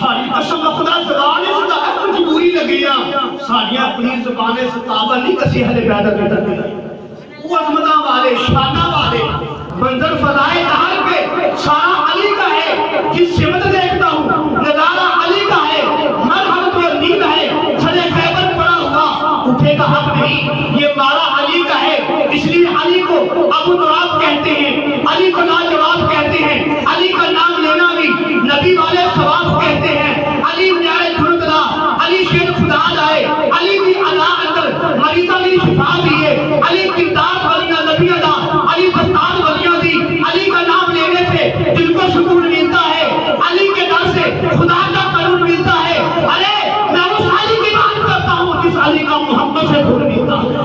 ساری قسم خدا زبان اس کا مجبوری لگیاں ساڑیاں اپنی زبان ستابہ نہیں کسی حل بیادہ بیدہ دلائی وہ عظمتہ والے شانہ والے منظر فضائے دہر پہ سارا علی کا ہے جس سمت دیکھتا ہوں نظارہ علی کا ہے مرحمت و نیند ہے سجے خیبر پڑا ہوا اٹھے گا حق نہیں یہ مارا علی کا ہے اس لیے علی کو ابو تراب کہتے ہیں علی کو لاجواب کہتے ہیں علی کا نام لینا بھی نبی والے ثواب کہتے ہیں علی نیائے دھرتلا علی شیر خدا جائے علی بھی اللہ اندر مریضہ بھی شفا دیئے علی کردار ولیاں نبی ادا علی دستان ولیاں دی علی کا نام لینے سے دل کو سکون ملتا ہے علی کے در سے خدا کا قانون ملتا ہے ارے میں اس علی کی بات کرتا ہوں جس علی کا محمد سے دور ملتا ہے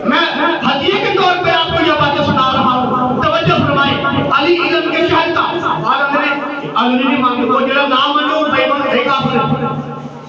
میں ہدیے کے طور پہ آپ کو یہ باتیں سنا رہا ہوں توجہ فرمائیں علی علم کے شہر کا اگلی مانگے وہ جڑا نام منو بیمان دیکھا پھر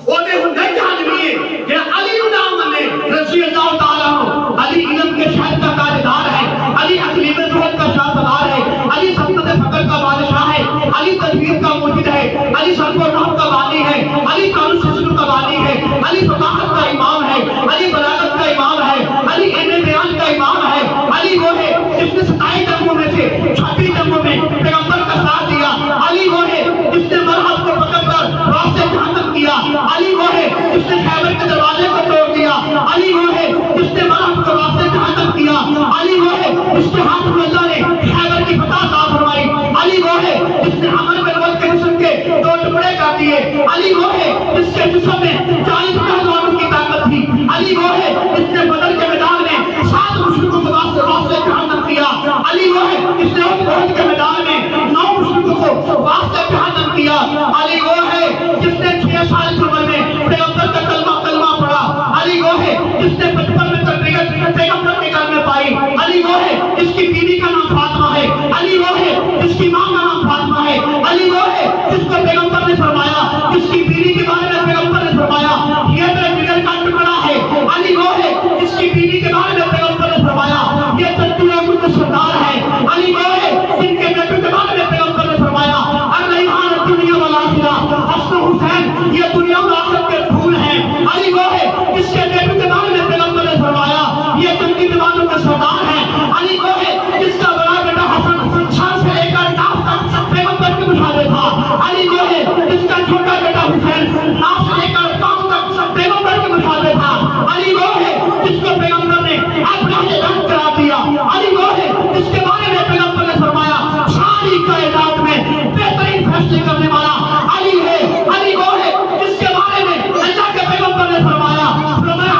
وہ دے ہوں نہیں جانوی ہے جڑا علی نام منے رضی اللہ تعالیٰ ہوں علی علم کے شہر کا تاجدار ہے علی اقلیم روحت کا شاہ سلار ہے علی سلطنت فقر کا بادشاہ ہے علی تدبیر کا موجد ہے علی صرف و رحم کا بانی ہے علی قانون سسر کا بانی ہے علی فقاحت کا امام ہے علی بلاغت کا امام ہے علی علم بیان کا امام ہے علی وہ ہے جس نے 27 جنگوں میں سے 26 جنگوں میں پیغمبر کا ساتھ دیا علی وہ ہے جس نے مرحب کو پکڑ کر راستے جہنم کیا علی وہ ہے جس نے خیبر کے دروازے کو توڑ دیا علی وہ ہے جس نے مرحب کو راستے جہنم کیا علی وہ ہے جس کے ہاتھ میں اللہ نے خیبر کی فتح عطا فرمائی علی وہ ہے جس نے عمر بن ول کے جسم کے 2 ٹکڑے کر دیے علی وہ ہے جس کے جسم میں 40 پہلوانوں کی طاقت تھی علی وہ ہے جس نے بدر کے میدان میں 7 مشرکوں کو راستے جہنم کیا علی وہ ہے جس نے احد کے میدان میں 9 مشرکوں کو واسطے جہنم کیا علی وہ ہے جس نے 6 سال کی عمر میں پیغمبر کا کلمہ پڑھا علی وہ ہے جس نے 55 میں تربیت پیغمبر کے گھر میں پائی علی وہ ہے جس کی بیوی کا نام فاطمہ ہے علی وہ ہے جس کی ماں کا نام فاطمہ ہے علی وہ ہے جس کو پیغمبر نے فرمایا جس کی بیوی کے بارے میں پیغمبر نے فرمایا یہ میرے جگر کا ٹکڑا ہے علی وہ ہے جس کی بیوی کے بارے میں پیغمبر نے فرمایا یہ تنتیہ مجھ سردار ہے علی وہ ہے جن کے بیٹوں کے بارے میں پیغمبر نے فرمایا الریحان دنیا والآخرہ حسن حسین یہ دنیا و آخرت کے پھول ہیں علی وہ ہے جس کے بیٹوں کے بارے میں پیغمبر نے فرمایا یہ جنگی دیوانوں کا سردار ہے علی وہ ہے جس کا بڑا بیٹا حسن سر سے لے کر ناف تک پیغمبر کے مشابہ تھا علی وہ ہے جس کا چھوٹا بیٹا حسین ناف سے لے کر پاؤں تک پیغمبر کے مشابہ تھا علی وہ ہے جس کو پیغمبر نے اپنا رنگ کرا دیا علی وہ ہے جس کے بارے میں پیغمبر نے فرمایا ساری کائنات میں بہترین فیصلے کرنے والا علی ہے علی وہ ہے جس کے بارے میں اللہ کے پیغمبر نے فرمایا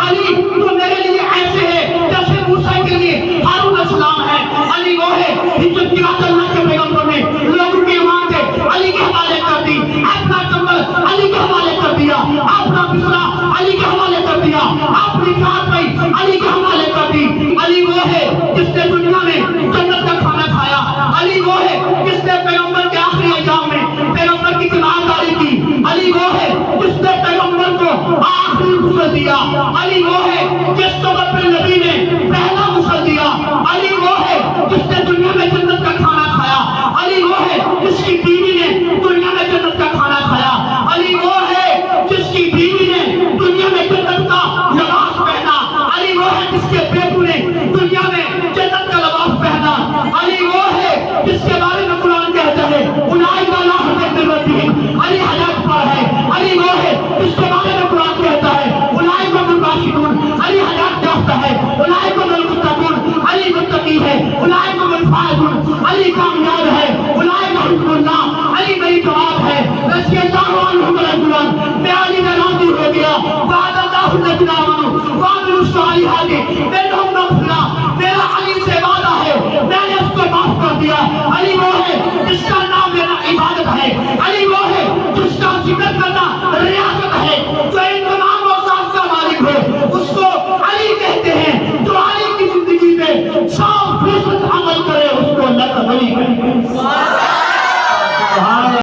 علی تو میرے لیے ایسے ہے جیسے موسیٰ کے لیے ہارون السلام ہے علی وہ ہے جس کی بات اللہ کے پیغمبر نے لوگوں کی امانت علی کے حوالے کر دی اپنا کمبل علی کے حوالے کر دیا اپنا بستر علی کے حوالے کر دیا اپنی چارپائی علی کے حوالے کر دی علی وہ ہے جس نے دنیا میں جنت کا کھانا کھایا علی وہ ہے جس نے پیغمبر کے آخری ایام میں پیغمبر کی تیمارداری کی علی وہ ہے جس نے پیغمبر کو آخری غسل دیا علی وہ ہے جس کو اپنے نبی نے پہلا غسل دیا علی وہ ہے جس نے دنیا میں جنت کا کھانا کھایا علی وہ ہے جس کی بیوی نے دنیا میں جنت کا کھانا کھایا علی وہ ہے جس کی بیوی نے دنیا میں جنت کا لباس پہنا علی وہ ہے جس کے بیٹوں نے دنیا میں جنت کا لباس پہنا علی وہ ہے جس کے بارے میں قرآن کہتا ہے اولئک علی ھدی من ربہم علی ہدایت پر ہے علی وہ ہے جس کے بارے میں قرآن کہتا ہے اولئک هم الراشدون علی ہدایت یافتہ ہے اولئک هم المتقون علی متقی ہے اولئک هم الفائزون علی کامیاب ہے اولئک حزب اللہ علی میری جواب ہے رضی اللہ عنہم رضوا میں علی میں راضی ہو گیا وعد اللہ الذین آمنوا وعملوا الصالحات منهم مغفرہ میرا علی سے وعدہ ہے میں نے اس کو معاف کر دیا علی وہ ہے جس کا نام لینا عبادت ہے علی وہ ہے جس کا ذکر کرنا